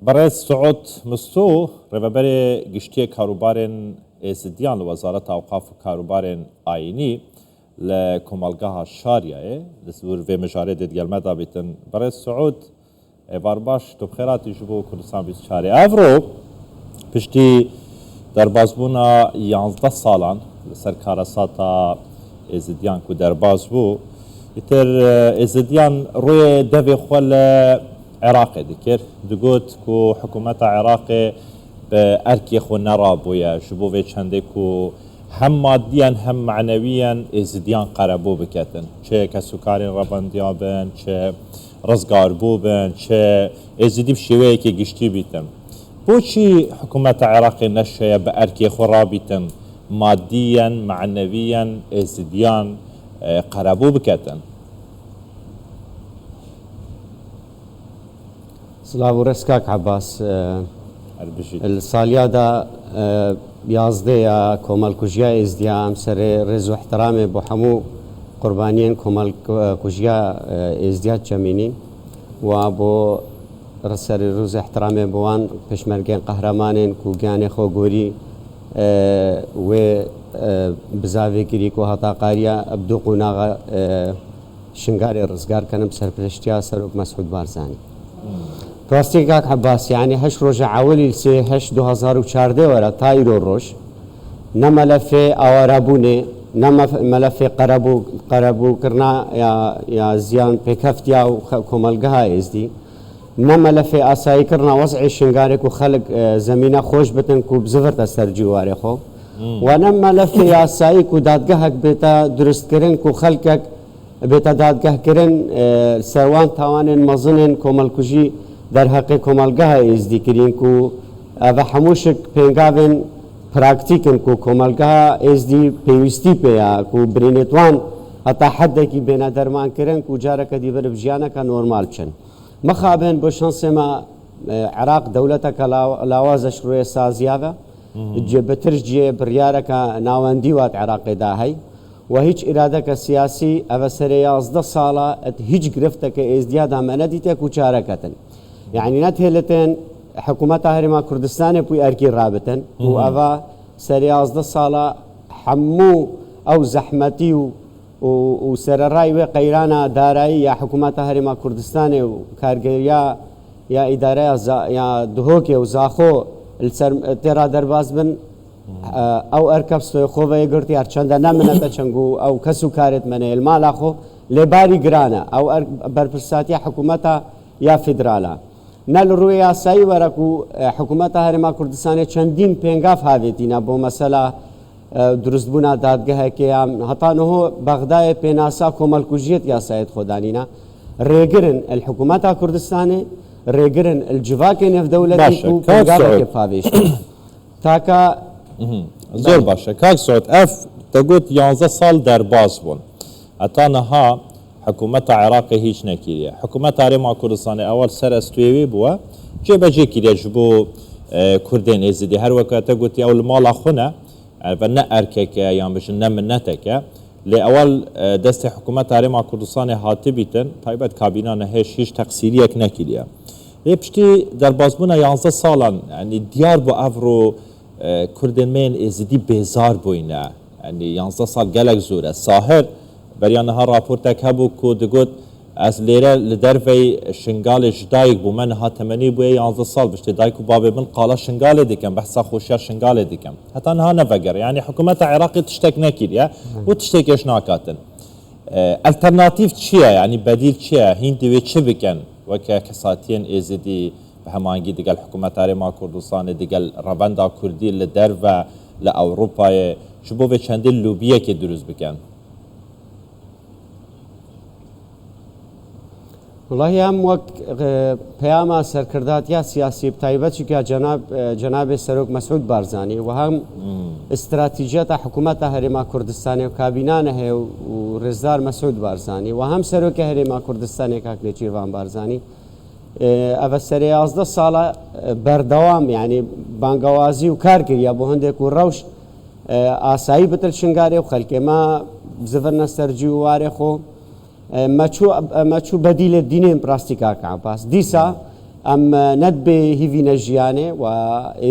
برای سعود مستو رهبر گشتی کاروبارن ازدیان وزارت اوقاف و کاروبارن آینی لکمالگاه شاریه لسور و مجاره دیگر دابیتن برای سعود وارباش تو بخیراتی جبو کردستان 24 افرو پشتی در بازبونا 11 سالان سرکارساتا ازدیان که در باز بو ایتر ازدیان روی دوی خوال عراق دکر دگوت که حکومت عراق به ارکی خو نرابویا جبو و چنده که هم مادیاً هم معنویاً ازدیان قربو بکتن چه کسوکارین ربندیان بن چه رزگار بو بن چه ازدی بشیوه که گشتی بیتن بوچی حکومت عراق نشه به ارکی خو رابیتن مادیاً معنویاً ازدیان قربو بکتن سلاو رسكاك عباس الساليا دا يازديا كومال كوجيا ازديام سر رزو احترامي بو حمو قربانيين كومال كوجيا ازدياد جمينين وابو رسر روز احترامي بوان پشمرگين قهرمانين كوگياني خو گوري و بزاوي كري كو هتا قاريا ابدو قناغا شنگاري رزگار كنم سرپرشتيا سروك مسعود بارزاني راستی کاک عباس یعنی هش روز عولی سی هش 2014 ورا تایرو روز نملف آوارابونه نملف قربو کرنا یا زیان پکفتیا و کمالگاه ازدی نملف آسایی کرنا وضع شنگاری کو خلق زمینه خوش بتن کو بزفرت سرجواره خو و نملف آسایی کو دادگاه بیتا درست کرن کو خلقک بیتا دادگاه کرن سروان توانن مزنن کمالکوجی در حق کمالگاه ازدی کرین کو و هموشک پنگاون پراکتیکن کو کمالگاه ازدی پیوستی پیا کو برینتوان حتی حد کی بنا درمان کرن کو جاره کدی بر بجیانه کا نورمال چن مخابن بشانس ما عراق دولتك لاوازش روی سازیاوه بترجی بریاره کا ناوندی وات عراق داهی و هیچ اراده که سیاسی اوسر 11 ساله هیچ گرفته که ازدیاد هم ندیده کو چاره کتن يعني نتهلتن حكومة هرما كردستان بوي أركي رابطن وأفا سرياز صالة حمو أو زحمتي وسر الرأي وقيرانا داري يا حكومة هرما كردستان وكارجيا يا إدارة يا دهوكي وزاخو ترى درباز بن أو أركب سويخوفا يقرتي أرشاندا نمنا تشنجو أو كسو كارت من المال أخو لباري جرانا أو بربرساتيا حكومتها يا فدرالا نال روی آسایی ورکو حکومت هرما کردستان چندین پنگاف هاویتینا بو مسئله درست بونا دادگاه که حتی نه بغداد پناسا کمال کجیت یا سید خدانینا ریگرن الحکومت کردستان ریگرن الجواک نف دولتی کو پنگاف که فاویش تاکا زور باشه کاک سعود اف تقول 11 سال در باز بون حتی نها حکومت عراق هیچ نکریه حکومت هرما کردستان اول سر استویی بوا جبه جی کریه جبو کردین ازدی هر وقت گویی اول مال خونه و نه ارکه یا بچن نه منته لی اول دست حکومت هرما کردستان هاتی بیتن تایبت کابینه نه هیچ تقصیریک نکریه لی پشتی در بازبون 11 سالان یعنی دیار با افرو کردین من ازدی بیزار بوینه یعنی 11 سال گلک زوره ساهر بریان ها راپورتک هبو که دگوت از لیره لدرفی شنگالش دایک بو من ها تمنی بوی 11 سال بشتی دایک و بابی من قالا شنگال دیکم بحثا خوشیا شنگال دیکم حتی ها نفگر یعنی حکومت عراقی تشتک نکیریه و تشتکش ناکاتن الترناتیف چیه یعنی بدیل چیه هین دوی چه بکن وکه کساتین ایزدی به همانگی دیگل حکومت هرما کردستان دیگل رواندا کردی لدرو لأوروپای شبو به چندی لوبیه که دروز بکن والله هم وقت پیام سرکردات یا سیاسی بتایبت که جناب سروک مسعود بارزانی و هم استراتژیات حکومت هرما کردستان و کابینه و رزدار مسعود بارزانی و هم سروک هرما کردستان که نچیروان بارزانی اوسر 11 ساله بردوام یعنی بانگوازی و کار کردیا بو هنده کو روش آسایی بتر شنگاری و خلک ما زفرنا سرجی و واره خو ما شو بديل الدين براستيكا كعباس ديسا ام ند به هیوی نجیانه و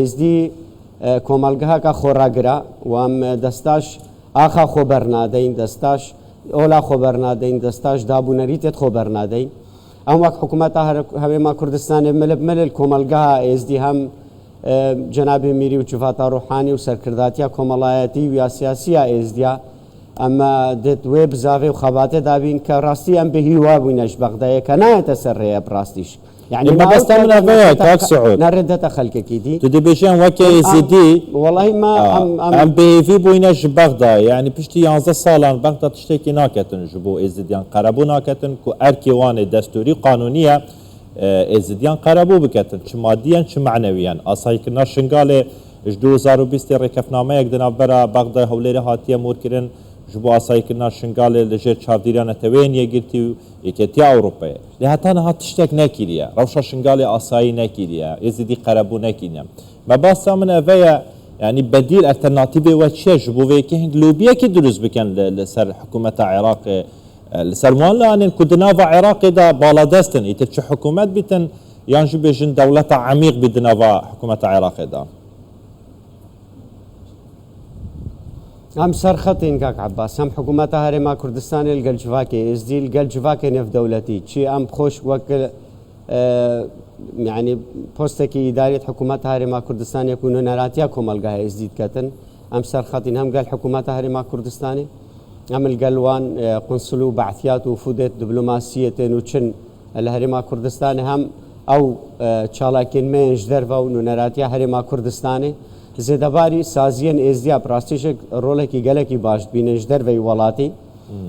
ازدی کۆمەلگەها کا خۆڕاگرا و ام دەستاش ئاخا خۆبەرنادەین دەستاش ئۆلا خۆبەرنادەین دەستاش دابوونەریتێت خۆبەرنادەین ئەم وەک حکوومەتە هەوێما کوردستانی ملل کۆمەلگەها ئێزدی هەم جەنابی میری و چوفاتە ڕوحانی و سەرکرداتیا کۆمەڵایەتی و یا سیاسیە ئێزدیا ئەمە دێت وێ بزاوێ و خەباتێ دابین کە ڕاستی ئەم بە هیوا بووینەش بەغدایە کە نایەتە سەر ڕێیە ڕاستیش يعني ما بس تعمل هذا كاك سعود نردت خلك كيدي تدي بيشان وكي زدي والله ما ام بي بوينش بغدا يعني بشتي 11 سالان بغدا تشتكي ناكتن جبو ازديان قربو ناكتن كو اركيوان دستوري قانونيه ازديان قربو بكتن چ ماديا چ معنويا اسايكنا شنغاله 2020 ركفنامه يقدنا برا بغدا هوليره هاتيه موركرن جبو اسايكنا شنغاله لجر چاوديران توين يگرتي يكتيا اوروبا لهاتانا هات تشتك نكيريا روشا شنغالي اساي نكيريا يزيدي قربو نكينيا ما باسا من افيا يعني بديل الترناتيفي واتشي جبو فيكي هنگ لوبيا كي دروز بكن لسر حكومة العراق لسر موان يعني كدنافا عراقي دا بالادستن يترش حكومات بيتن يانجو بيجن دولة عميق بدنافا حكومة العراق دا ام سرختين كاك عباس هم حكومتها هرما كردستان الجلجواكي ازدي الجلجواكي نف دولتي شي ام خوش وك يعني بوستكي اداره حكومتها هرما كردستان يكونوا نراتيا كومالغا ازديد كتن ام سرختين هم قال حكومتها هرما كردستاني هم القلوان قنصلو بعثيات وفودت دبلوماسيه نوتشن الهرما كردستان هم او چالاكين منج درفا ونراتيا هرما كردستاني زیدباری سازین ازدیا پراستیش روله کی گله کی باش بینش در وی ولاتی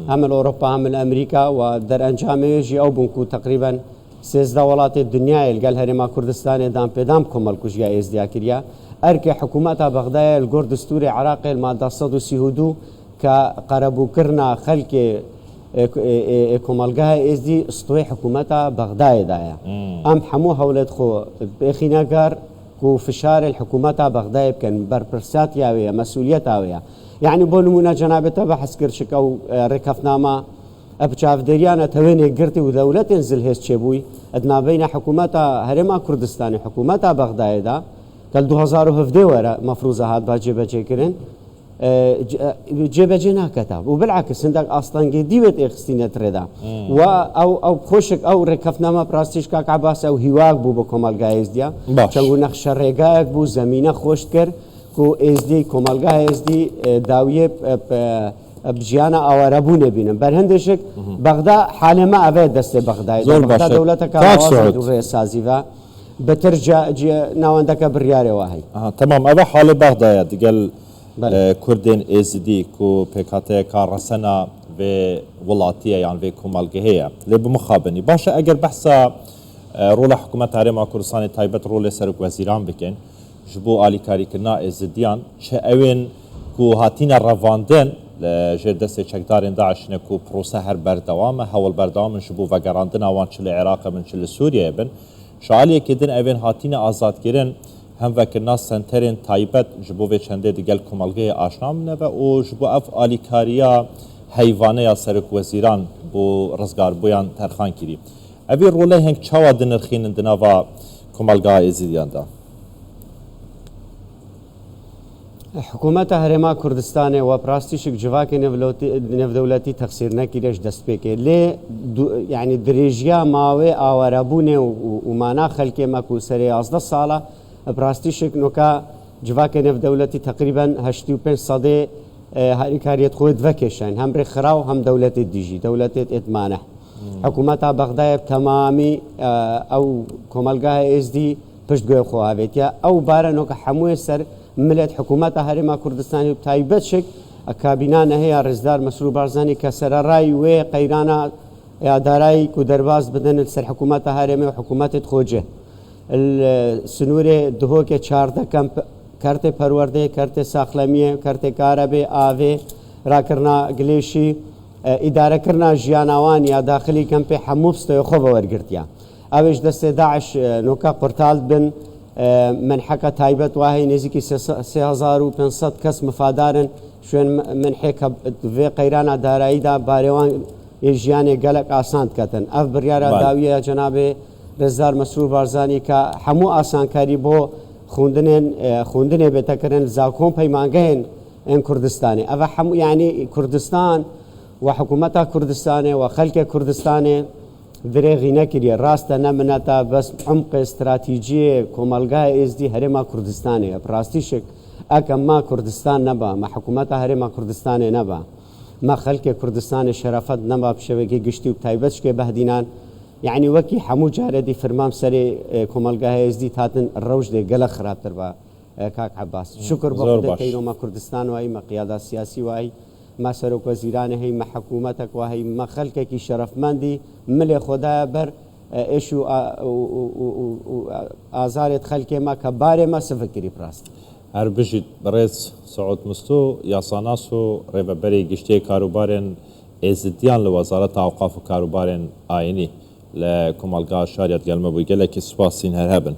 هم اروپا هم امریکا و در انجامش او بنکو تقریبا 13 ولات الدنيا القال هرما كردستان دام بدام كمل كوجيا ازدیا کریا ارك حکومت بغداد الجور دستور عراق الماده 132 كقربو كرنا خلق كمالجها ازدي استوي حكومت بغداد دايا ام حمو هولت خو بخيناغار وفشار الحكومات بغداد كان بربرسات ياوية مسؤوليات ياوية يعني بونمونا جنابته بحث كرشك او ركفنامه ابچاف دريانه تويني قرتي ودولة انزل هيس تشبوي ادنا بين حكومات هرما كردستان حكومات بغداد دا قال 2017 ورا مفروضه هاد باجي كرن جبجنا كتاب وبالعكس عندك اصلا ديوت اخستينه تريدا و او خوشك او ركفنامه براستيش كاك عباس او هواك بو بكمال جايز ديا چنگو نقش رگاك بو زمينه خوش كر كو اس دي كمال جايز دي داويه بجيانا اواربونه بينم برهندشك بغداد حالما ابد دست بغداد دولتك رئاسازيفا بترجع ناوندك برياري واهي تمام هذا حال بغداد قال كردين ازدي كو بكاتي كارسنا في ولاتيه يعني في كومالجهيه اللي بمخابني باشا اجر بحثا رولا حكومه هرما كردستان تايبت رولا سرك وزيران بكن جبو الي كاري كنا ازديان شاوين كو هاتينا رواندن جردست چکدارین داعش نکو پروسه هر بردوامه هول بردوام جبو وگراندن اوان چل عراق من چل سوریه بن شعالیه کدن اوین هاتین آزاد گیرن هم وکرنا سنترین تایبت جبو و چنده دیگل کمالگه آشنام نه و جبو اف آلیکاریا حیوانه یا سرک وزیران بو رزگار بویان ترخان کری اوی روله هنگ چاوا دنرخین دنا و کمالگه ازیدیان دا حكومة هرما كردستان وبراستيشك جواكي نفدولتي تقصير نكيرش دسبيكي ليه يعني دريجيا ماوي آوارابوني ومانا خلقي ماكو سري 11 صالة براستيشك نوكا جواكي نفدولتي تقريبا 85 صدي هاريكاريت خويد فاكيشن هم رخراو هم دولة الديجي دولة اتمانح حكومة بغداد تمامي او كومالغاها اس دي پشتگوی خواه بیتیا او بارا نوکا حموی سر ملت حکومت هرما کردستانی تایبت شک کابینه نهی رزدار مسرور بارزانی که سر رای و قیرانا دارای کو درباز بدن سر حکومت هرما و حکومت خوجه السنور دهو که 14 کم کرت پرورده کرت ساخلمیه کرت کاربه آوه را کرنا گلیشی اداره کرنا جیانوان یا داخلی کم په حموبست خوب ورگرتیا اوش دست داعش نوکا قرطال بن منحكة تايبت واهي نزيكي 3500 كس مفادارن شوين منحكة في قيرانا دارايدا باريوان يجياني قلق آسانت كتن اف بريارا داوية جنابي رزدار مسرور بارزانی کە هەموو ئاسانکاری بۆ خوندنێ بێتەکردن زاکۆم پەیمانگەهێن ئەن کوردستانی ئەوە هەموو یعنی کوردستان و حکوومەتە کوردستانێ و خەلکێ کوردستانێ درێغی نەکردە ڕاستە نەمنەتە بەس عمق استراتیجیە کۆمەلگای ئێزدی هەرێما کوردستانێ پراستیشک ئەکەم ما کوردستان نەبا مە حکوومەتە هەرێما کوردستانێ نەبا ما خەلکێ کوردستانی شەرەفەت نەبا پشەوەکی گشتی و تایبەت شکێ بەهدینان یعنی وەکی هەموو جارێتی فرمام سەرێ کۆمەلگای ئێزدی هاتن ڕەوش دێ گەلە خراپتر بە کاک عەباس شکر بە خودەکەینەوە کوردستان وای مە قیادا سیاسی وای ما سەرۆک وەزیرانە هەی مە حکوومەتێک وە هەی مە خەلکێکی شەرەفمەندی ملێ خۆدایە بەر ئێش و ئازارێت خەلکێ ما کە بارێ مە سفکری پراست هەر بژیت بەڕێز سەعود مستۆ یاساناس و ڕێبەبەری گشتەی کاروبارێن ئێزدیان لە وەزارەتە ئەوقاف و کاروبارێن ئاینی لە کۆمەلگا شاریەت گەلمە بووی گەلێکی سوپاسین هەر هەبن